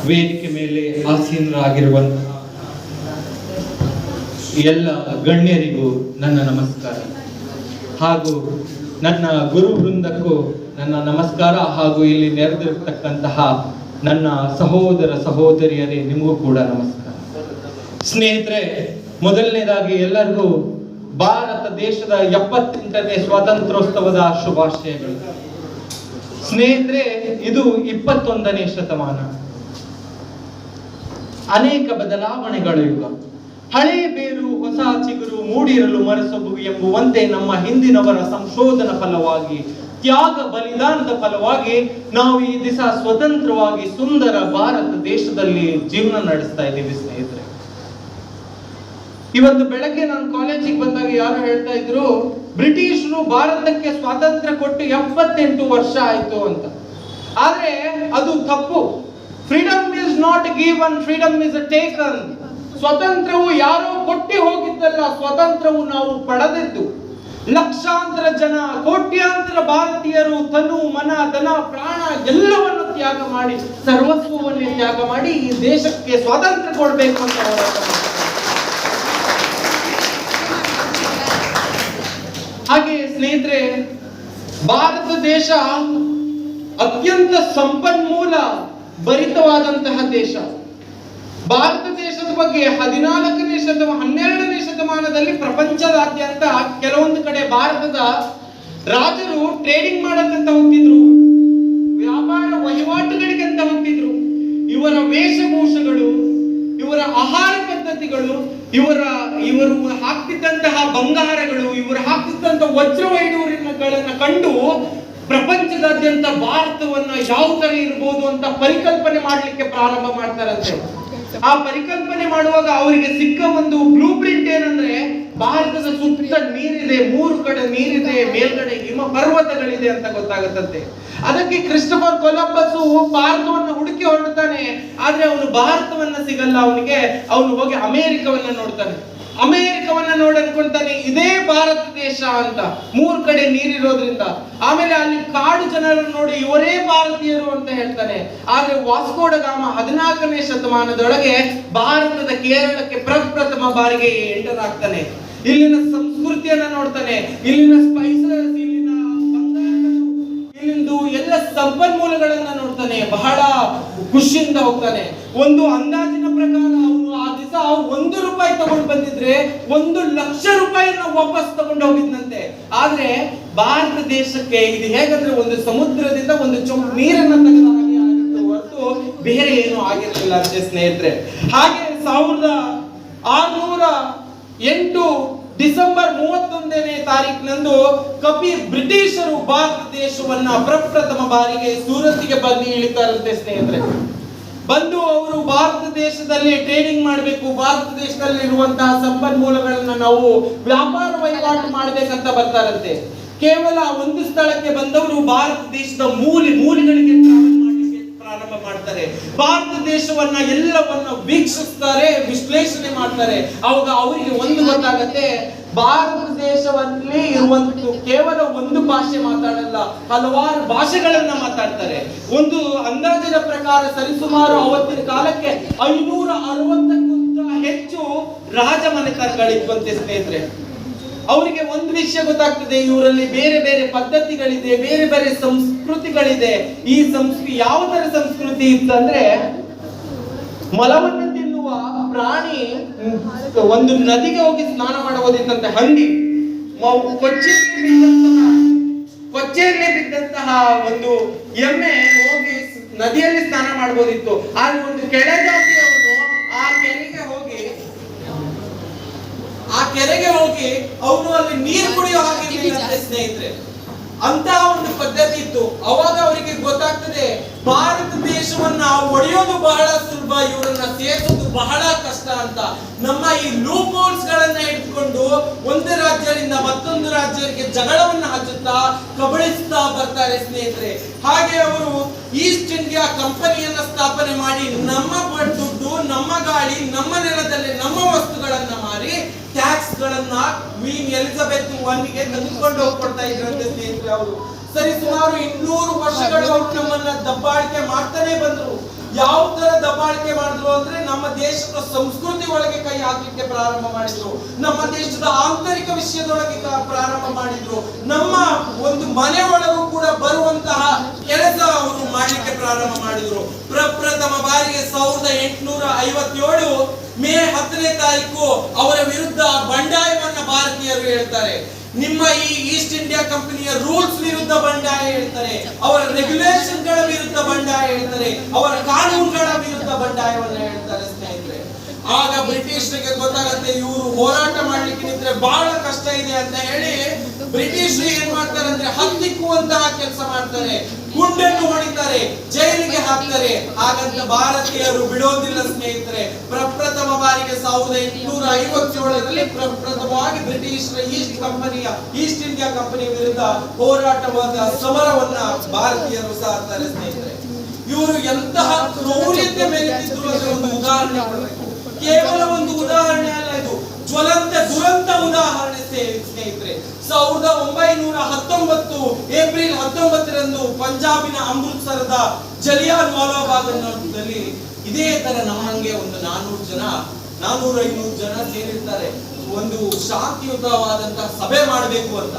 ವೇದಿಕೆ ಮೇಲೆ ಆಸೀನರಾಗಿರುವಂತಹ ಎಲ್ಲ ಗಣ್ಯರಿಗೂ ನನ್ನ ನಮಸ್ಕಾರ ಹಾಗೂ ನನ್ನ ಗುರು ವೃಂದಕ್ಕೂ ನನ್ನ ನಮಸ್ಕಾರ ಹಾಗೂ ಇಲ್ಲಿ ನೆರೆದಿರತಕ್ಕಂತಹ ನನ್ನ ಸಹೋದರ ಸಹೋದರಿಯರೇ ನಿಮಗೂ ಕೂಡ ನಮಸ್ಕಾರ. ಸ್ನೇಹಿತರೆ, ಮೊದಲನೇದಾಗಿ ಎಲ್ಲರಿಗೂ ಭಾರತ ದೇಶದ 78ನೇ ಸ್ವಾತಂತ್ರ್ಯೋತ್ಸವದ ಶುಭಾಶಯಗಳು. ಸ್ನೇಹಿತರೆ, ಇದು 21ನೇ ಶತಮಾನ, ಅನೇಕ ಬದಲಾವಣೆಗಳ ಯುಗ. ಹಳೆ ಬೇರು ಹೊಸ ಚಿಗುರು ಮೂಡಿರಲು ಮರಸೊಬು ಎಂಬುವಂತೆ ನಮ್ಮ ಹಿಂದಿನವರ ಸಂಶೋಧನಾ ಫಲವಾಗಿ, ತ್ಯಾಗ ಬಲಿದಾನದ ಫಲವಾಗಿ ನಾವು ಈ ದಿವಸ ಸ್ವತಂತ್ರವಾಗಿ ಸುಂದರ ಭಾರತ ದೇಶದಲ್ಲಿ ಜೀವನ ನಡೆಸ್ತಾ ಇದ್ದೀವಿ. ಸ್ನೇಹಿತರೆ, ಇವತ್ತು ಬೆಳಗ್ಗೆ ನಾನು ಕಾಲೇಜಿಗೆ ಬಂದಾಗ ಯಾರು ಹೇಳ್ತಾ ಇದ್ರು, ಬ್ರಿಟಿಷರು ಭಾರತಕ್ಕೆ ಸ್ವಾತಂತ್ರ್ಯ ಕೊಟ್ಟು 78 ವರ್ಷ ಆಯ್ತು ಅಂತ. ಆದ್ರೆ ಅದು ತಪ್ಪು. Freedom is not given, freedom is taken. ಸ್ವತಂತ್ರವು ಯಾರೋ ಕೊಟ್ಟಿ ಹೋಗಿದ್ದಲ್ಲ, ಸ್ವತಂತ್ರವು ನಾವು ಪಡೆದಿದ್ದು. ಲಕ್ಷಾಂತರ ಜನ, ಕೋಟ್ಯಾಂತರ ಭಾರತೀಯರು ತನು ಮನ ಧನ ಪ್ರಾಣ ಎಲ್ಲವನ್ನು ತ್ಯಾಗ ಮಾಡಿ, ಸರ್ವಸ್ವವನ್ನೇ ತ್ಯಾಗ ಮಾಡಿ ಈ ದೇಶಕ್ಕೆ ಸ್ವಾತಂತ್ರ್ಯ ಕೊಡಬೇಕು ಅಂತ ಹೋರಾಟ ಮಾಡ್ತಾರೆ. ಹಾಗೆ ಸ್ನೇಹಿತರೆ, ಭಾರತ ದೇಶ ಅತ್ಯಂತ ಸಂಪನ್ಮೂಲ ಭರಿತವಾದಂತಹ ದೇಶ. ಭಾರತ ದೇಶದ ಬಗ್ಗೆ 12ನೇ ಶತಮಾನದಲ್ಲಿ ಪ್ರಪಂಚದಾದ್ಯಂತ ಕೆಲವೊಂದು ಕಡೆ ಭಾರತದ ರಾಜರು ಟ್ರೇಡಿಂಗ್ ಮಾಡಕ್ಕಂತ ಹೋಗ್ತಿದ್ರು, ವ್ಯಾಪಾರ ವಹಿವಾಟುಗಳಿಗೆ ಅಂತ ಹೋಗ್ತಿದ್ರು. ಇವರ ವೇಷಭೂಷಗಳು, ಇವರ ಆಹಾರ ಪದ್ಧತಿಗಳು, ಇವರು ಹಾಕ್ತಿದ್ದಂತಹ ಬಂಗಾರಗಳು, ಇವರು ಹಾಕ್ತಿದ್ದಂತಹ ವಜ್ರ ವೈಡೂರ್ಯಗಳನ್ನ ಕಂಡು ಪ್ರಪಂಚದಾದ್ಯಂತ ಭಾರತವನ್ನ ಯಾವ ತರ ಇರಬಹುದು ಅಂತ ಪರಿಕಲ್ಪನೆ ಮಾಡ್ಲಿಕ್ಕೆ ಪ್ರಾರಂಭ ಮಾಡ್ತಾರಂತೆ. ಆ ಪರಿಕಲ್ಪನೆ ಮಾಡುವಾಗ ಅವರಿಗೆ ಸಿಕ್ಕ ಒಂದು ಬ್ಲೂ ಪ್ರಿಂಟ್ ಏನಂದ್ರೆ, ಭಾರತದ ಸುತ್ತ ನೀರಿದೆ, 3 ಕಡೆ ನೀರಿದೆ, ಮೇಲ್ಗಡೆ ಹಿಮ ಪರ್ವತಗಳಿದೆ ಅಂತ ಗೊತ್ತಾಗುತ್ತಂತೆ. ಅದಕ್ಕೆ ಕ್ರಿಸ್ಟೋಫರ್ ಕೊಲಂಬಸ್ ಭಾರತವನ್ನು ಹುಡುಕಿ ಹೊರಡ್ತಾನೆ. ಆದ್ರೆ ಅವನು ಭಾರತವನ್ನ ಸಿಗಲ್ಲ ಅವನಿಗೆ. ಅವನು ಹೋಗಿ ಅಮೆರಿಕವನ್ನ ನೋಡ್ತಾನೆ. ಅಮೆರಿಕವನ್ನ ನೋಡಿ ಅನ್ಕೊಂತಾನೆ ಇದೇ ಭಾರತ ದೇಶ ಅಂತ, 3 ಕಡೆ ನೀರಿರೋದ್ರಿಂದ. ಆಮೇಲೆ ಅಲ್ಲಿ ಕಾಡು ಜನರನ್ನು ನೋಡಿ ಇವರೇ ಭಾರತೀಯರು ಅಂತ ಹೇಳ್ತಾನೆ. ಆದ್ರೆ ವಾಸ್ಕೋ ಡ ಗಾಮ 14ನೇ ಶತಮಾನದೊಳಗೆ ಭಾರತದ ಕೇರಳಕ್ಕೆ ಪ್ರಪ್ರಥಮ ಬಾರಿಗೆ ಎಂಟರ್ ಆಗ್ತಾನೆ. ಇಲ್ಲಿನ ಸಂಸ್ಕೃತಿಯನ್ನ ನೋಡ್ತಾನೆ, ಇಲ್ಲಿನ ಸ್ಪೈಸಸ್, ಇಲ್ಲಿನ ಬಂಗಾರಗಳು, ಇಲ್ಲಿಂದು ಎಲ್ಲ ಸಂಪನ್ಮೂಲಗಳನ್ನ ನೋಡ್ತಾನೆ. ಬಹಳ ಖುಷಿಯಿಂದ ಹೋಗ್ತಾನೆ. ಒಂದು ಅಂದಾಜಿನ ಪ್ರಕಾರ ಅವನು ಆ ದಿವಸ 1 ರೂಪಾಯಿ ತಗೊಂಡು ಬಂದಿದ್ರೆ 1 ಲಕ್ಷ ರೂಪಾಯಿನ ವಾಪಸ್ ತಗೊಂಡು ಹೋಗಿದ್ನಂತೆ. ಆದ್ರೆ ಭಾರತ ದೇಶಕ್ಕೆ ಇದು ಹೇಗಂದ್ರೆ, ಒಂದು ಸಮುದ್ರದಿಂದ ಒಂದು ಚೊಂಬು ನೀರನ್ನ ತೆಗೆದ ಹಾಗೆ ಆಗಿತ್ತು ಹೊರತು ಬೇರೆ ಏನು ಆಗಿರಲಿಲ್ಲ ಅಂತೆ ಸ್ನೇಹಿತರೆ. ಹಾಗೆ 1608 ಡಿಸೆಂಬರ್ 31ನೇ ತಾರೀಕಿನಂದು ಬ್ರಿಟಿಷರು ಭಾರತ ದೇಶವನ್ನ ಪ್ರಪ್ರಥಮ ಬಾರಿಗೆ ಸೂರತ್ಗೆ ಬಂದು ಇಳಿತಾರಂತೆ ಸ್ನೇಹಿತರೆ. ಬಂದು ಅವರು ಭಾರತ ದೇಶದಲ್ಲಿ ಟ್ರೇಡಿಂಗ್ ಮಾಡಬೇಕು, ಭಾರತ ದೇಶದಲ್ಲಿ ಇರುವಂತಹ ಸಂಪನ್ಮೂಲಗಳನ್ನ ನಾವು ವ್ಯಾಪಾರ ವಹಿವಾಟು ಮಾಡ್ಬೇಕಂತ ಬರ್ತಾರಂತೆ. ಕೇವಲ ಒಂದು ಸ್ಥಳಕ್ಕೆ ಬಂದವರು ಭಾರತ ದೇಶದ ಮೂಲೆಗಳಿಗೆ ಮಾಡಲಿಕ್ಕೆ ಪ್ರಾರಂಭ ಮಾಡ್ತಾರೆ. ಭಾರತ ದೇಶವನ್ನ ಎಲ್ಲವನ್ನ ವೀಕ್ಷಿಸ್ತಾರೆ, ವಿಶ್ಲೇಷಣೆ ಮಾಡ್ತಾರೆ. ಅವಾಗ ಅವರಿಗೆ ಒಂದು ಗೊತ್ತಾಗತ್ತೆ, ಭಾರತ ದೇಶದಲ್ಲಿ ಇರುವಂತ ಕೇವಲ ಒಂದು ಭಾಷೆ ಮಾತಾಡಲ್ಲ, ಹಲವಾರು ಭಾಷೆಗಳನ್ನ ಮಾತಾಡ್ತಾರೆ. ಒಂದು ಅಂದಾಜಿನ ಪ್ರಕಾರ ಸರಿಸುಮಾರು ಅವತ್ತಿನ ಕಾಲಕ್ಕೆ 560ಕ್ಕಿಂತ ಹೆಚ್ಚು ರಾಜಮನೆತನಗಳಿದ್ವಂತೆ ಸ್ನೇಹಿತರೆ. ಅವರಿಗೆ ಒಂದು ವಿಷಯ ಗೊತ್ತಾಗ್ತದೆ, ಇವರಲ್ಲಿ ಬೇರೆ ಬೇರೆ ಪದ್ಧತಿಗಳಿದೆ, ಬೇರೆ ಬೇರೆ ಸಂಸ್ಕೃತಿಗಳಿದೆ. ಈ ಸಂಸ್ಕೃತಿ ಯಾವ ತರ ಸಂಸ್ಕೃತಿ ಇತ್ತಂದ್ರೆ, ಮಲವನ್ನು ತಿನ್ನುವ ಪ್ರಾಣಿ ಒಂದು ನದಿಗೆ ಹೋಗಿ ಸ್ನಾನ ಮಾಡಬಹುದಿತ್ತಂತೆ. ಹಂದಿ ಕೊಚ್ಚೆಯಲ್ಲಿ ಬಿದ್ದಂತಹ ಒಂದು ಎಮ್ಮೆ ಹೋಗಿ ನದಿಯಲ್ಲಿ ಸ್ನಾನ ಮಾಡಬಹುದಿತ್ತು. ಆದ್ರೆ ಒಂದು ಕೆಳಜಾತಿಯವನು ಆ ಕೆರೆಗೆ ಹೋಗಿ ಅವನು ಅಲ್ಲಿ ನೀರು ಕುಡಿಯೋ ಹಾಗೆ ಸ್ನೇಹಿತರೆ. ಅಂತ ಒಂದು ಪದ್ಧತಿ ಇತ್ತು. ಅವಾಗ ಅವರಿಗೆ ಗೊತ್ತಾಗ್ತದೆ, ಭಾರತ ದೇಶವನ್ನ ಒಡೆಯೋದು ಬಹಳ ಸುಲಭ, ಇವರನ್ನ ಸೇರಿಸೋದು ಬಹಳ ಕಷ್ಟ ಅಂತ. ನಮ್ಮ ಈ ಲೂಪ್ ಹೋಲ್ಸ್ ಗಳನ್ನ ಇಟ್ಕೊಂಡು ಒಂದು ರಾಜ್ಯದಿಂದ ಮತ್ತೊಂದು ರಾಜ್ಯಕ್ಕೆ ಜಗಳವನ್ನ ಹಚ್ಚುತ್ತಾ ಕಬಳಿಸ್ತಾ ಬರ್ತಾರೆ ಸ್ನೇಹಿತರೆ. ಹಾಗೆ ಅವರು ಈಸ್ಟ್ ಇಂಡಿಯಾ ಕಂಪನಿಯನ್ನ ಸ್ಥಾಪನೆ ಮಾಡಿ ನಮ್ಮ ದುಡ್ಡು, ನಮ್ಮ ಗಾಳಿ, ನಮ್ಮ ನೆಲದಲ್ಲಿ ನಮ್ಮ ವಸ್ತುಗಳನ್ನ ಮಾರಿ ಟ್ಯಾಕ್ಸ್ ಗಳನ್ನ ಕ್ವೀನ್ ಎಲಿಜಬೆತ್ I ತೆಗೆದುಕೊಂಡು ಹೋಗ್ಕೊಡ್ತಾ ಇದ್ರಂತೆ ಸ್ನೇಹಿತರೆ. ಅವರು ಸರಿ ಸುಮಾರು 200 ವರ್ಷಗಳು ಅವರು ನಮ್ಮನ್ನ ದಬ್ಬಾಳಿಕೆ ಮಾಡ್ತಾನೆ ಬಂದ್ರು. ಯಾವ ತರ ದಬ್ಬಾಳಿಕೆ ಮಾಡಿದ್ರು ಅಂದ್ರೆ ನಮ್ಮ ದೇಶದ ಸಂಸ್ಕೃತಿ ಒಳಗೆ ಕೈ ಹಾಕ್ಲಿಕ್ಕೆ ಪ್ರಾರಂಭ ಮಾಡಿದ್ರು, ನಮ್ಮ ದೇಶದ ಆಂತರಿಕ ವಿಷಯದೊಳಗೆ ಪ್ರಾರಂಭ ಮಾಡಿದ್ರು, ನಮ್ಮ ಒಂದು ಮನೆ ಒಳಗೂ ಕೂಡ ಬರುವಂತಹ ಕೆಲಸ ಅವರು ಮಾಡ್ಲಿಕ್ಕೆ ಪ್ರಾರಂಭ ಮಾಡಿದ್ರು. ಪ್ರಪ್ರಥಮ ಬಾರಿಗೆ 1857 ಮೇ 10ನೇ ತಾರೀಕು ಅವರ ವಿರುದ್ಧ ಬಂಡಾಯವನ್ನ ಭಾರತೀಯರು ಹೇಳ್ತಾರೆ. ನಿಮ್ಮ ಈ ಈಸ್ಟ್ ಇಂಡಿಯಾ ಕಂಪನಿಯ ರೂಲ್ಸ್ ವಿರುದ್ಧ ಬಂಡಾಯ ಹೇಳ್ತಾರೆ, ಅವರ ರೆಗ್ಯುಲೇಷನ್ ಗಳ ವಿರುದ್ಧ ಬಂಡಾಯ ಹೇಳ್ತಾರೆ, ಅವರ ಕಾನೂನುಗಳ ವಿರುದ್ಧ ಬಂಡಾಯವನ್ನ ಹೇಳ್ತಾರೆ ಸ್ನೇಹಿತರೆ. ಆಗ ಬ್ರಿಟಿಷರಿಗೆ ಗೊತ್ತಾಗತ್ತೆ ಇವರು ಹೋರಾಟ ಮಾಡ್ಲಿಕ್ಕೆ ನಿಂತ್ರೆ ಬಹಳ ಕಷ್ಟ ಇದೆ ಅಂತ ಹೇಳಿ ಬ್ರಿಟಿಷರು ಏನ್ ಮಾಡ್ತಾರೆ ಅಂದ್ರೆ ಹತ್ತಿಕ್ಕುವಂತಹ ಕೆಲಸ ಮಾಡ್ತಾರೆ, ಗುಂಡನ್ನು ಹೊಡಿತಾರೆ, ಜೈಲಿಗೆ ಹಾಕ್ತಾರೆ. ಹಾಗಂತ ಭಾರತೀಯರು ಬಿಡೋದಿಲ್ಲ ಸ್ನೇಹಿತರೆ. ಪ್ರಪ್ರಥಮ ಬಾರಿಗೆ 1857ರಲ್ಲಿ ಪ್ರಪ್ರಥಮವಾಗಿ ಬ್ರಿಟಿಷರ ಈಸ್ಟ್ ಇಂಡಿಯಾ ಕಂಪನಿ ವಿರುದ್ಧ ಹೋರಾಟವಾದ ಸಮರವನ್ನ ಭಾರತೀಯರು ಸಾರ್ತಾರೆ ಸ್ನೇಹಿತರೆ. ಇವರು ಎಂತಹ ಕ್ರೌರ್ಯತೆ ಮೆರೆದಿದ್ರು ಅದರ ಒಂದು ಉದಾಹರಣೆ ಕೊಡಬೇಕು. ಕೇವಲ ಒಂದು ಉದಾಹರಣೆ ಅಲ್ಲ, ಇದು ಜ್ವಲಂತ ದುರಂತ ಉದಾಹರಣೆ ಸ್ನೇಹಿತರೆ. 1919 ಏಪ್ರಿಲ್ 19ರಂದು ಪಂಜಾಬಿನ ಅಮೃತಸರದ ಜಲಿಯಾನ್ ವಾಲಾಬಾಗ್ನಲ್ಲಿ ಇದೇ ತರ ನಮ್ಮಂಗೆ ಒಂದು 400-500 ಜನ ಸೇರಿರ್ತಾರೆ. ಒಂದು ಶಾಂತಿಯುತವಾದಂತಹ ಸಭೆ ಮಾಡಬೇಕು ಅಂತ.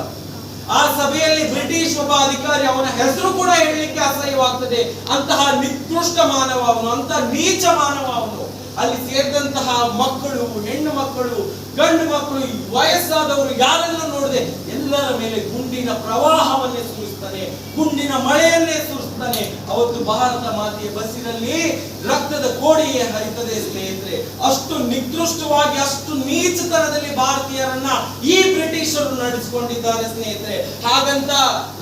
ಆ ಸಭೆಯಲ್ಲಿ ಬ್ರಿಟಿಷ್ ಒಬ್ಬ ಅಧಿಕಾರಿ, ಅವನ ಹೆಸರು ಕೂಡ ಹೇಳಲಿಕ್ಕೆ ಅಸಹ್ಯವಾಗ್ತದೆ, ಅಂತಹ ನಿಕೃಷ್ಟ ಮಾನವ ಅವನು, ಅಂತ ನೀಚ ಮಾನವ ಅವನು. ಅಲ್ಲಿ ಸೇರಿದಂತಹ ಮಕ್ಕಳು, ಹೆಣ್ಣು ಮಕ್ಕಳು, ಗಂಡು ಮಕ್ಕಳು, ವಯಸ್ಸಾದವರು ಯಾರೆಲ್ಲ ನೋಡದೆ ಎಲ್ಲರ ಮೇಲೆ ಗುಂಡಿನ ಪ್ರವಾಹವನ್ನೇ ಸುರಿಸ್ತಾನೆ, ಗುಂಡಿನ ಮಳೆಯನ್ನೇ ಸುರಿಸ್ತಾನೆ. ಅವತ್ತು ಭಾರತ ಮಾತೆಯ ಬಸ್ಸಿನಲ್ಲಿ ರಕ್ತದ ಕೋಡಿಯೇ ಹರಿತದೆ ಸ್ನೇಹಿತರೆ. ಅಷ್ಟು ನಿಕೃಷ್ಟವಾಗಿ, ಅಷ್ಟು ನೀಚತನದಲ್ಲಿ ಭಾರತೀಯರನ್ನ ಈ ಬ್ರಿಟಿಷರು ನಡೆಸಿಕೊಂಡಿದ್ದಾರೆ ಸ್ನೇಹಿತರೆ. ಹಾಗಂತ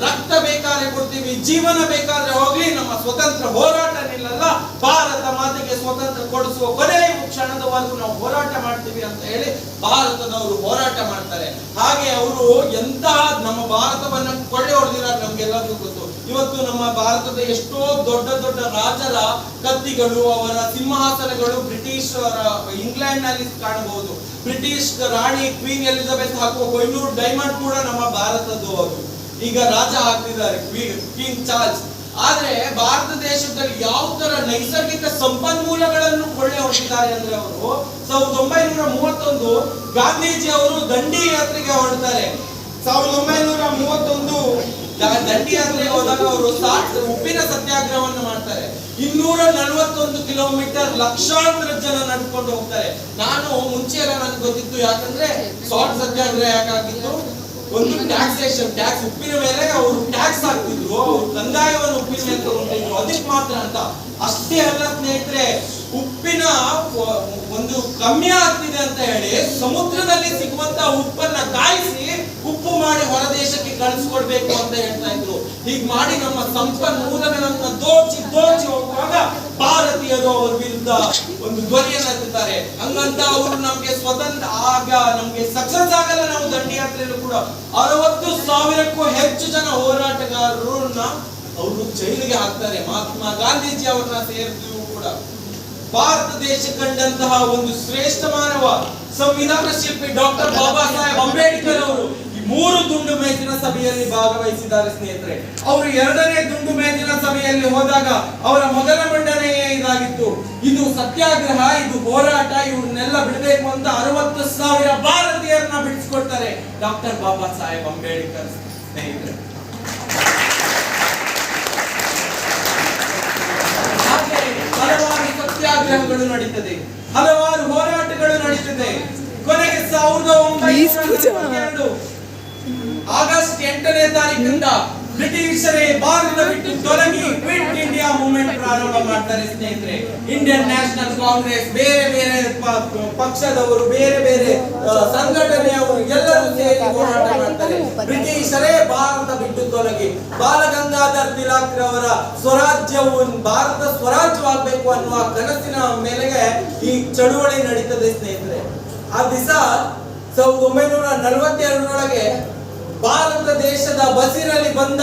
ರಕ್ತ ಬೇಕಾದ್ರೆ ಕೊಡ್ತೀವಿ, ಜೀವನ ಬೇಕಾದ್ರೆ ಹೋಗ್ಲಿ, ನಮ್ಮ ಸ್ವತಂತ್ರ ಹೋರಾಟ ನಿಲ್ಲಲ್ಲ, ಭಾರತ ಮಾತೆಗೆ ಸ್ವತಂತ್ರ ಕೊಡಿಸುವ ಕೊನೆಯ ಕ್ಷಣದವರೆಗೂ ನಾವು ಹೋರಾಟ ಮಾಡ್ತೀವಿ ಅಂತ ಹೇಳಿ ಭಾರತದವರು ಹೋರಾಟ ಮಾಡ್ತಾರೆ. ಹಾಗೆ ಅವರು ಎಂತಹ ನಮ್ಮ ಭಾರತವನ್ನ ಕೊಳ್ಳೆ ಹೊಡೆದಿದ್ದಾರೆ ನಮ್ಗೆಲ್ಲರಿಗೂ ಗೊತ್ತು. ಇವತ್ತು ನಮ್ಮ ಭಾರತದ ಎಷ್ಟೋ ದೊಡ್ಡ ದೊಡ್ಡ ರಾಜರ ಕತ್ತಿಗಳು, ಅವರ ಸಿಂಹಾಸನಗಳು ಬ್ರಿಟಿಷರ ಇಂಗ್ಲೆಂಡ್ ನಲ್ಲಿ ಕಾಣಬಹುದು. ಬ್ರಿಟಿಷ್ ರಾಣಿ ಕ್ವೀನ್ ಎಲಿಜಬೆತ್ ಹಾಕುವ 500 ಡೈಮಂಡ್ ಕೂಡ ನಮ್ಮ ಭಾರತದ್ದು. ಅವರು ಈಗ ರಾಜ ಹಾಕ್ತಿದ್ದಾರೆ, ಕ್ವೀನ್ ಚಾರ್ಲ್ಸ್. ಆದ್ರೆ ಭಾರತ ದೇಶದಲ್ಲಿ ಯಾವ ತರ ನೈಸರ್ಗಿಕ ಸಂಪನ್ಮೂಲಗಳನ್ನು ಕೊಳ್ಳೆ ಹೊರಟಿದ್ದಾರೆ ಅಂದ್ರೆ ಅವರು 1931 ಗಾಂಧೀಜಿ ಅವರು ದಂಡಿ ಯಾತ್ರೆಗೆ ಹೊರಡ್ತಾರೆ. 1931 ದಂಡಿ ಯಾತ್ರೆಗೆ ಹೋದಾಗ ಅವರು ಉಪ್ಪಿನ ಸತ್ಯಾಗ್ರಹವನ್ನು ಮಾಡ್ತಾರೆ. 241 ಕಿಲೋಮೀಟರ್ ಲಕ್ಷಾಂತರ ಜನ ನಡ್ಕೊಂಡು ಹೋಗ್ತಾರೆ. ನಾನು ಮುಂಚೆ ಎಲ್ಲ ನನಗೆ ಗೊತ್ತಿತ್ತು, ಯಾಕಂದ್ರೆ ಸಾಲ್ಟ್ ಸತ್ಯಾಗ್ರಹ ಯಾಕಾಗಿತ್ತು, ಒಂದು ಟ್ಯಾಕ್ಸ್ ಉಪ್ಪಿನ ಮೇಲೆ ಅವರು ಟ್ಯಾಕ್ಸ್ ಹಾಕ್ತಿದ್ರು, ಅವರು ಕಂದಾಯವನ್ನು ಉಪ್ಪಿನ ಮೇಲೆ ತಗೊಂಡಿದ್ರು, ಅದಕ್ಕೆ ಮಾತ್ರ ಅಂತ. ಅಷ್ಟೇ ಅಲ್ಲ ಸ್ನೇಹಿತರೆ, ಉಪ್ಪಿನ ಒಂದು ಕಮ್ಮಿ ಆಗ್ತಿದೆ ಅಂತ ಹೇಳಿ ಸಮುದ್ರದಲ್ಲಿ ಸಿಗುವಂತ ಉಪ್ಪನ್ನ ಕಾಯಿಸಿ ಉಪ್ಪು ಮಾಡಿ ಹೊರ ದೇಶಕ್ಕೆ ಕಳಿಸ್ಕೊಡ್ಬೇಕು ಅಂತ ಹೇಳ್ತಾ ಇದ್ರು. ಹೀಗ್ ಮಾಡಿ ನಮ್ಮ ಸಂಪನ್ಮೂಲಗಳನ್ನ ದೋಚಿ ಹೋಗುವಾಗ ಭಾರತೀಯರು ಅವರ ವಿರುದ್ಧ ಒಂದು ಧ್ವನಿಯನ್ನ ಎತ್ತುತ್ತಾರೆ. ಹಂಗಂತ ಅವರು ನಮ್ಗೆ ಸ್ವತಂತ್ರ ಆಗ ನಮ್ಗೆ ಸಕ್ಸಸ್ ಆಗಲ್ಲ. ನಾವು ದಂಡಿಯಾತ್ರೆಯಲ್ಲೂ ಕೂಡ 60,000ಕ್ಕೂ ಹೆಚ್ಚು ಜನ ಹೋರಾಟಗಾರರನ್ನ ಅವರು ಜೈಲಿಗೆ ಹಾಕ್ತಾರೆ. ಮಹಾತ್ಮ ಗಾಂಧೀಜಿ ಅವರನ್ನ ಸೇರಿದ್ರು ಕೂಡ. ಭಾರತ ದೇಶ ಕಂಡಂತಹ ಒಂದು ಶ್ರೇಷ್ಠ ಮಾನವ ಸಂವಿಧಾನ ಶಿಲ್ಪಿ ಡಾಕ್ಟರ್ ಬಾಬಾ ಸಾಹೇಬ್ ಅಂಬೇಡ್ಕರ್ ಅವರು ಈ 3 ದುಂಡು ಮೇಜಿನ ಸಭೆಯಲ್ಲಿ ಭಾಗವಹಿಸಿದ್ದಾರೆ ಸ್ನೇಹಿತರೆ. ಅವರು 2ನೇ ದುಂಡು ಮೇಜಿನ ಸಭೆಯಲ್ಲಿ ಹೋದಾಗ ಅವರ ಮೊದಲ ಮಂಡನೆಯೇ ಇದಾಗಿತ್ತು, ಇದು ಸತ್ಯಾಗ್ರಹ, ಇದು ಹೋರಾಟ, ಇವ್ರನ್ನೆಲ್ಲ ಬಿಡಬೇಕು ಅಂತ 60,000 ಭಾರತೀಯರನ್ನ ಬಿಡಿಸ್ಕೊಡ್ತಾರೆ ಡಾಕ್ಟರ್ ಬಾಬಾ ಸಾಹೇಬ್ ಅಂಬೇಡ್ಕರ್ ಸ್ನೇಹಿತರೆ. ಹಲವಾರು ಸತ್ಯಾಗ್ರಹಗಳು ನಡೀತದೆ, ಹಲವಾರು ಹೋರಾಟಗಳು ನಡೀತದೆ. ಕೊನೆಗೆ 1922 ಆಗಸ್ಟ್ 8ನೇ ತಾರೀಕಿನಿಂದ ಬ್ರಿಟಿಷರೇ ಭಾರತ ಬಿಟ್ಟು ತೊಲಗಿ ಕ್ವಿಟ್ ಇಂಡಿಯಾ ಮೂವ್ಮೆಂಟ್ ಪ್ರಾರಂಭ ಮಾಡ್ತಾರೆ ಸ್ನೇಹಿತರೆ. ಇಂಡಿಯನ್ ನ್ಯಾಷನಲ್ ಕಾಂಗ್ರೆಸ್, ಬೇರೆ ಬೇರೆ ಪಕ್ಷದವರು, ಬೇರೆ ಬೇರೆ ಸಂಘಟನೆಯವರು ಎಲ್ಲರೂ ಸೇರಿ ಹೋರಾಟ ಮಾಡ್ತಾರೆ. ಬ್ರಿಟಿಷರೇ ಭಾರತ ಬಿಟ್ಟು ತೊಲಗಿ, ಬಾಲಗಂಗಾಧರ್ ತಿಲಕ್ ರವರ ಸ್ವರಾಜ್ಯವು ಭಾರತ ಸ್ವರಾಜ್ಯವಾಗಬೇಕು ಅನ್ನುವ ಕನಸಿನ ಮೇಲೆಗೆ ಈ ಚಳುವಳಿ ನಡೀತದೆ ಸ್ನೇಹಿತರೆ. ಆ ದಿವಸ 1942ರೊಳಗೆ ಭಾರತ ದೇಶದ ಬಸಿರಲ್ಲಿ ಬಂದ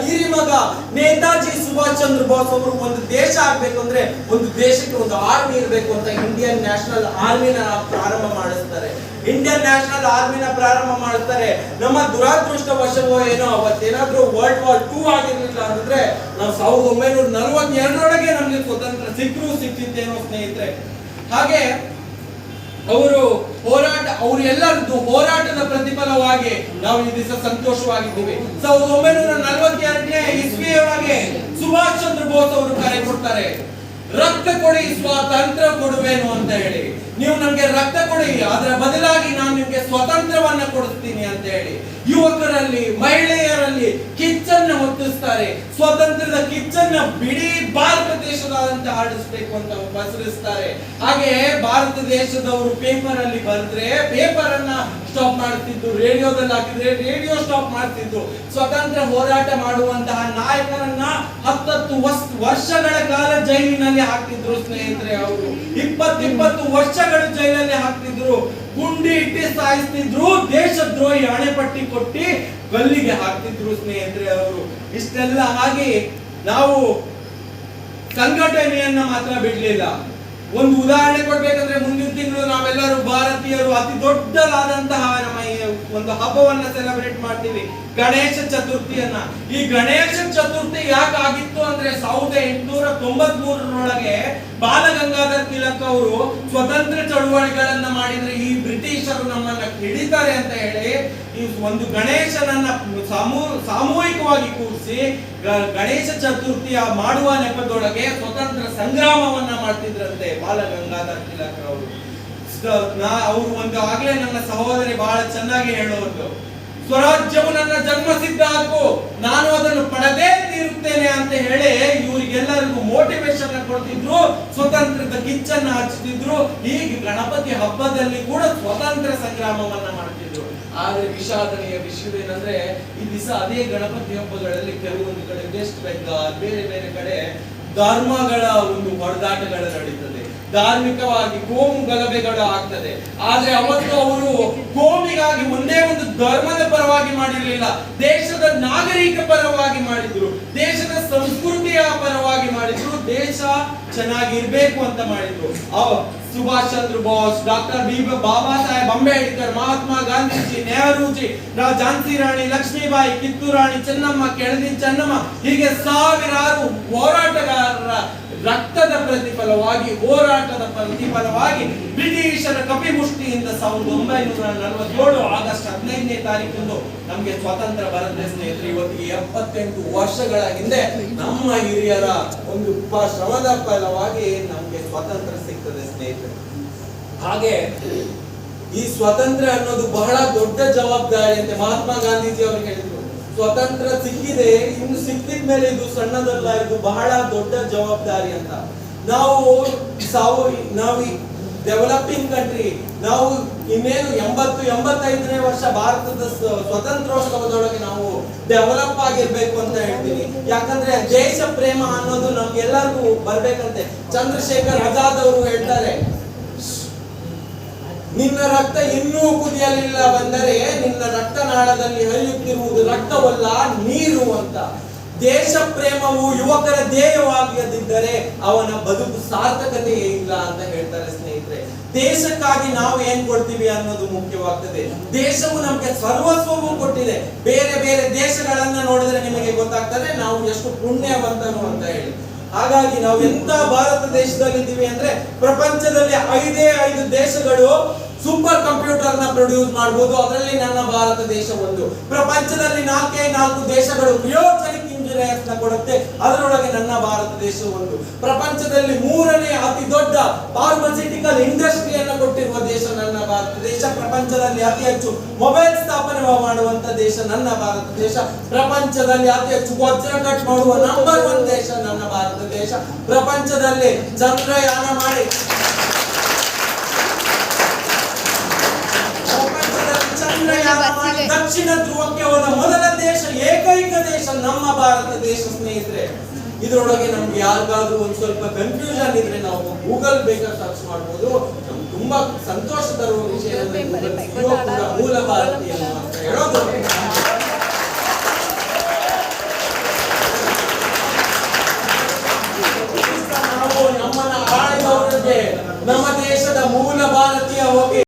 ಹಿರಿಮಗ ನೇತಾಜಿ ಸುಭಾಷ್ ಚಂದ್ರ ಬೋಸ್ ಅವರು ಒಂದು ದೇಶ ಆಗ್ಬೇಕು ಅಂದ್ರೆ ಒಂದು ದೇಶಕ್ಕೆ ಒಂದು ಆರ್ಮಿ ಇರಬೇಕು ಅಂತ ಇಂಡಿಯನ್ ನ್ಯಾಷನಲ್ ಆರ್ಮಿನ ಪ್ರಾರಂಭ ಮಾಡಿಸ್ತಾರೆ. ಇಂಡಿಯನ್ ನ್ಯಾಷನಲ್ ಆರ್ಮಿನ ಪ್ರಾರಂಭ ಮಾಡ್ತಾರೆ. ನಮ್ಮ ದುರಾದೃಷ್ಟವಶವೋ ಏನೋ ಅವತ್ತೇನಾದ್ರೂ World War II ಆಗಿರ್ಲಿಲ್ಲ ಅಂದ್ರೆ ನಾವು 1942ರೊಳಗೆ ನಮ್ಗೆ ಸ್ವತಂತ್ರ ಸಿಕ್ಕರೂ ಸಿಕ್ತಿದ್ದೇನೋ ಸ್ನೇಹಿತರೆ. ಹಾಗೆ ಅವರು ಎಲ್ಲರದ್ದು ಹೋರಾಟದ ಪ್ರತಿಫಲವಾಗಿ ನಾವು ಈ ದಿವಸ ಸಂತೋಷವಾಗಿದ್ದೀವಿ. 1942ನೇ ಇಸ್ವಿಯೊಳಗೆ ಸುಭಾಷ್ ಚಂದ್ರ ಬೋಸ್ ಅವರು ಕರೆ ಕೊಡ್ತಾರೆ, ರಕ್ತ ಕೊಡಿ ಸ್ವಾತಂತ್ರ್ಯ ಕೊಡುವೇನು ಅಂತ ಹೇಳಿ. ನೀವು ನಮ್ಗೆ ರಕ್ತ ಕೊಡಿ, ಅದರ ಬದಲಾಗಿ ನಾನು ನಿಮ್ಗೆ ಸ್ವಾತಂತ್ರ್ಯವನ್ನ ಕೊಡಿಸ್ತೀನಿ ಅಂತ ಹೇಳಿ ಯುವಕರಲ್ಲಿ ಮಹಿಳೆಯರಲ್ಲಿ ಕಿಚ್ಚನ್ನ ಹೊತ್ತಿಸ್ತಾರೆ. ಸ್ವಾತಂತ್ರ್ಯದ ಕಿಚ್ಚನ್ನ ಬಿಡೀ ಭಾರತ ದೇಶದಾದ್ಯಂತ ಹರಡಿಸಬೇಕು ಅಂತ ಬಸರಿಸ್ತಾರೆ. ಹಾಗೆ ಭಾರತ ದೇಶದವರು ಪೇಪರ್ ಅಲ್ಲಿ ಬರೆದ್ರೆ ಪೇಪರ್ ಅನ್ನ ಸ್ಟಾಪ್ ಮಾಡ್ತಿದ್ರು, ರೇಡಿಯೋದಲ್ಲಿ ಹಾಕಿದ್ರೆ ರೇಡಿಯೋ ಸ್ಟಾಪ್ ಮಾಡ್ತಿದ್ರು. ಸ್ವತಂತ್ರ ಹೋರಾಟ ಮಾಡುವಂತಹ ನಾಯಕರನ್ನ 10 ವರ್ಷಗಳ ಕಾಲ ಜೈಲಿನಲ್ಲಿ ಹಾಕ್ತಿದ್ರು ಸ್ನೇಹಿತರೆ. ಅವರು 20 ವರ್ಷಗಳು ಜೈಲಲ್ಲಿ ಹಾಕ್ತಿದ್ರು, ಗುಂಡಿ ಇಟ್ಟು ಸಾಯಿಸ್ತಿದ್ರು, ದೇಶದ್ರೋಹಿ ಹಣೆಪಟ್ಟಿ ಕೊಟ್ಟಿ ಗಲ್ಲಿಗೆ ಹಾಕ್ತಿದ್ರು ಸ್ನೇಹಿತರೆ ಅವರು. ಇಷ್ಟೆಲ್ಲ ಆಗಿ ನಾವು ಸಂಘಟನೆಯನ್ನ ಮಾತ್ರ ಬಿಡ್ಲಿಲ್ಲ. ಒಂದು ಉದಾಹರಣೆ ಕೊಡ್ಬೇಕಂದ್ರೆ ಮುಂದಿನ ತಿಂಗಳು ನಾವೆಲ್ಲರೂ ಭಾರತೀಯರು ಅತಿ ದೊಡ್ಡದಾದಂತಹ ನಮ್ಮ ಒಂದು ಹಬ್ಬವನ್ನ ಸೆಲೆಬ್ರೇಟ್ ಮಾಡ್ತೀವಿ, ಗಣೇಶ ಚತುರ್ಥಿಯನ್ನ. ಈ ಗಣೇಶ ಚತುರ್ಥಿ ಯಾಕೆ ಆಗಿತ್ತು ಅಂದ್ರೆ 1893ರೊಳಗೆ ಬಾಲಗಂಗಾಧರ್ ತಿಲಕ್ ಅವರು ಸ್ವತಂತ್ರ ಚಳುವಳಿಗಳನ್ನ ಮಾಡಿದ್ರೆ ಈ ಬ್ರಿಟಿಷರು ನಮ್ಮನ್ನ ಹಿಡಿತಾರೆ ಅಂತ ಹೇಳಿ ಈ ಒಂದು ಗಣೇಶನನ್ನ ಸಾಮೂಹಿಕವಾಗಿ ಕೂರಿಸಿ ಗಣೇಶ ಚತುರ್ಥಿಯ ಮಾಡುವ ನೆಪದೊಳಗೆ ಸ್ವತಂತ್ರ ಸಂಗ್ರಾಮವನ್ನ ಮಾಡ್ತಿದ್ರಂತೆ ಬಾಲಗಂಗಾಧರ್ ತಿಲಕ್ ಅವರು. ಅವರು ಒಂದು ಆಗ್ಲೇ ನನ್ನ ಸಹೋದರಿ ಬಹಳ ಚೆನ್ನಾಗಿ ಹೇಳೋದು, ಸ್ವರಾಜ್ಯವು ನನ್ನ ಜನ್ಮಸಿದ್ಧ ಹಕ್ಕು, ನಾನು ಅದನ್ನು ಪಡೆದೇ ತೀರುತ್ತೇನೆ ಅಂತ ಹೇಳಿ ಇವರಿಗೆಲ್ಲರಿಗೂ ಮೋಟಿವೇಶನ್ ಕೊಡ್ತಿದ್ರು, ಸ್ವತಂತ್ರದ ಕಿಚ್ಚನ್ನ ಹಚ್ಚುತ್ತಿದ್ರು. ಹೀಗೆ ಗಣಪತಿ ಹಬ್ಬದಲ್ಲಿ ಕೂಡ ಸ್ವತಂತ್ರ ಸಂಗ್ರಾಮವನ್ನ ಮಾಡ್ತಿದ್ರು. ಆದ್ರೆ ವಿಷಾದನೀಯ ವಿಷಯವೇನಂದ್ರೆ ಈ ದಿವಸ ಅದೇ ಗಣಪತಿ ಹಬ್ಬಗಳಲ್ಲಿ ಕೆಲವೊಂದು ಕಡೆ ವೆಸ್ಟ್ ಬೆಂಗಾಲ್ ಬೇರೆ ಬೇರೆ ಕಡೆ ಧರ್ಮಗಳ ಒಂದು ಹೊಡೆದಾಟಗಳು ನಡೀತದೆ, ಧಾರ್ಮಿಕವಾಗಿ ಕೋಮು ಗಲಭೆಗಳು ಆಗ್ತದೆ. ಆದ್ರೆ ಅವತ್ತು ಅವರು ಕೋಮಿಗಾಗಿ ಒಂದೇ ಒಂದು ಧರ್ಮದ ಪರವಾಗಿ ಮಾಡಿರ್ಲಿಲ್ಲ, ದೇಶದ ನಾಗರಿಕ ಪರವಾಗಿ ಮಾಡಿದ್ರು, ದೇಶದ ಸಂಸ್ಕೃತಿಯ ಪರವಾಗಿ ಮಾಡಿದ್ರು, ದೇಶ ಚೆನ್ನಾಗಿರ್ಬೇಕು ಅಂತ ಮಾಡಿದ್ರು. ಸುಭಾಷ್ ಚಂದ್ರ ಬೋಸ್, ಡಾಕ್ಟರ್ ಬಾಬಾ ಸಾಹೇಬ್ ಅಂಬೇಡ್ಕರ್, ಮಹಾತ್ಮ ಗಾಂಧೀಜಿ, ನೆಹರೂಜಿ, ಝಾನ್ಸಿ ರಾಣಿ ಲಕ್ಷ್ಮೀಬಾಯಿ, ಕಿತ್ತೂರು ರಾಣಿ ಚೆನ್ನಮ್ಮ, ಕೆಳದಿ ಚೆನ್ನಮ್ಮ, ಹೀಗೆ ಸಾವಿರಾರು ಹೋರಾಟಗಾರರ ರಕ್ತದ ಪ್ರತಿಫಲವಾಗಿ ಹೋರಾಟದ ಪ್ರತಿಫಲವಾಗಿ ಬ್ರಿಟಿಷರ ಕಪಿಮುಷ್ಟಿಯಿಂದ 1947 ಆಗಸ್ಟ್ 15ನೇ ತಾರೀಕಂದು ನಮ್ಗೆ ಸ್ವಾತಂತ್ರ್ಯ ಬರುತ್ತೆ ಸ್ನೇಹಿತರೆ. ಇವತ್ತಿಗೆ 78 ವರ್ಷಗಳ ಹಿಂದೆ ನಮ್ಮ ಹಿರಿಯರ ಒಂದು ಶ್ರಮದ ಫಲವಾಗಿ ನಮ್ಗೆ ಸ್ವಾತಂತ್ರ್ಯ ಸಿಗ್ತದೆ ಸ್ನೇಹಿತರೆ. ಹಾಗೆ ಈ ಸ್ವಾತಂತ್ರ್ಯ ಅನ್ನೋದು ಬಹಳ ದೊಡ್ಡ ಜವಾಬ್ದಾರಿ ಅಂತ ಮಹಾತ್ಮ ಗಾಂಧೀಜಿ ಅವರು ಹೇಳಿದ್ರು. ಸ್ವತಂತ್ರ ಸಿಕ್ಕಿದೆ, ಇನ್ನು ಸಿಕ್ಕಿದ ಮೇಲೆ ಇದು ಸಣ್ಣದಲ್ಲ, ಇದು ಬಹಳ ದೊಡ್ಡ ಜವಾಬ್ದಾರಿ ಅಂತ. ನಾವು ಡೆವಲಪಿಂಗ್ ಕಂಟ್ರಿ, ನಾವು ಇನ್ನೇನು 80-85ನೇ ವರ್ಷ ಭಾರತದ ಸ್ವತಂತ್ರೋತ್ಸವದೊಳಗೆ ನಾವು ಡೆವಲಪ್ ಆಗಿರ್ಬೇಕು ಅಂತ ಹೇಳ್ತೀನಿ. ಯಾಕಂದ್ರೆ ದೇಶ ಪ್ರೇಮ ಅನ್ನೋದು ನಮ್ಗೆಲ್ಲರಿಗೂ ಬರ್ಬೇಕಂತೆ. ಚಂದ್ರಶೇಖರ್ ಆಜಾದ್ ಅವರು ಹೇಳ್ತಾರೆ, ನಿನ್ನ ರಕ್ತ ಇನ್ನೂ ಕುದಿಯಲಿಲ್ಲ ಬಂದರೆ ನಿನ್ನ ರಕ್ತನಾಳದಲ್ಲಿ ಹರಿಯುತ್ತಿರುವುದು ರಕ್ತವಲ್ಲ ನೀರು ಅಂತ. ದೇಶ ಪ್ರೇಮವು ಯುವಕರ ಧ್ಯೇಯವಾಗಿದ್ದರೆ ಅವನ ಬದುಕು ಸಾರ್ಥಕತೆಯೇ ಇಲ್ಲ ಅಂತ ಹೇಳ್ತಾರೆ ಸ್ನೇಹಿತರೆ. ದೇಶಕ್ಕಾಗಿ ನಾವು ಏನ್ ಕೊಡ್ತೀವಿ ಅನ್ನೋದು ಮುಖ್ಯವಾಗ್ತದೆ. ದೇಶವು ನಮ್ಗೆ ಸರ್ವಸ್ವವೂ ಕೊಟ್ಟಿದೆ. ಬೇರೆ ಬೇರೆ ದೇಶಗಳನ್ನ ನೋಡಿದ್ರೆ ನಿಮಗೆ ಗೊತ್ತಾಗ್ತದೆ ನಾವು ಎಷ್ಟು ಪುಣ್ಯವಂತನು ಅಂತ ಹೇಳಿ. ಹಾಗಾಗಿ ನಾವು ಎಂತ ಭಾರತ ದೇಶದಲ್ಲಿದ್ದೀವಿ ಅಂದ್ರೆ ಪ್ರಪಂಚದಲ್ಲಿ 5 ದೇಶಗಳು ಸೂಪರ್ ಕಂಪ್ಯೂಟರ್ ನ ಪ್ರೊಡ್ಯೂಸ್ ಮಾಡಬಹುದು, ಅದರಲ್ಲಿ ನನ್ನ ಭಾರತ ದೇಶ ಒಂದು. ಪ್ರಪಂಚದಲ್ಲಿ 4 ದೇಶಗಳು ಕ್ರಿಯೋಜೆನಿಕ್ ಇಂಜಿನಿಯರ್ಸ್ ನ ಕೊಡುತ್ತೆ, ಅದರೊಳಗೆ ನನ್ನ ಭಾರತ ದೇಶ ಒಂದು. ಪ್ರಪಂಚದಲ್ಲಿ 3ನೇ ಅತಿ ದೊಡ್ಡ ಫಾರ್ಮಸ್ಯೂಟಿಕಲ್ ಇಂಡಸ್ಟ್ರಿಯನ್ನ ಕೊಟ್ಟಿರುವ ದೇಶ ನನ್ನ ಭಾರತ ದೇಶ. ಪ್ರಪಂಚದಲ್ಲಿ ಅತಿ ಹೆಚ್ಚು ಮೊಬೈಲ್ ಸ್ಥಾಪನೆ ಮಾಡುವಂತ ದೇಶ ನನ್ನ ಭಾರತ ದೇಶ. ಪ್ರಪಂಚದಲ್ಲಿ ಅತಿ ಹೆಚ್ಚು ವಜ್ರ ಕಟ್ ಮಾಡುವ ನಂಬರ್ 1 ದೇಶ ನನ್ನ ಭಾರತ ದೇಶ. ಪ್ರಪಂಚದಲ್ಲಿ ಚಂದ್ರಯಾನ ಮಾಡಿ ದಕ್ಷಿಣ ಧ್ರುವಕ್ಕೆ ಹೋದ ಮೊದಲ ದೇಶ, ಏಕೈಕ ದೇಶ ನಮ್ಮ ಭಾರತ ದೇಶ ಸ್ನೇಹಿತರೆ. ಇದರೊಳಗೆ ನಮ್ಗೆ ಯಾರಿಗಾದ್ರೂ ಒಂದ್ ಸ್ವಲ್ಪ ಕನ್ಫ್ಯೂಷನ್ ಇದ್ರೆ ನಾವು ಗೂಗಲ್ ಬೇಕಾದ್ರೆ ಸರ್ಚ್ ಮಾಡಬಹುದು. ನಮ್ಗೆ ತುಂಬಾ ಸಂತೋಷ ತರುವ ವಿಷಯ ಮೂಲ ಭಾರತೀಯ ಅಂತ ಹೇಳೋದು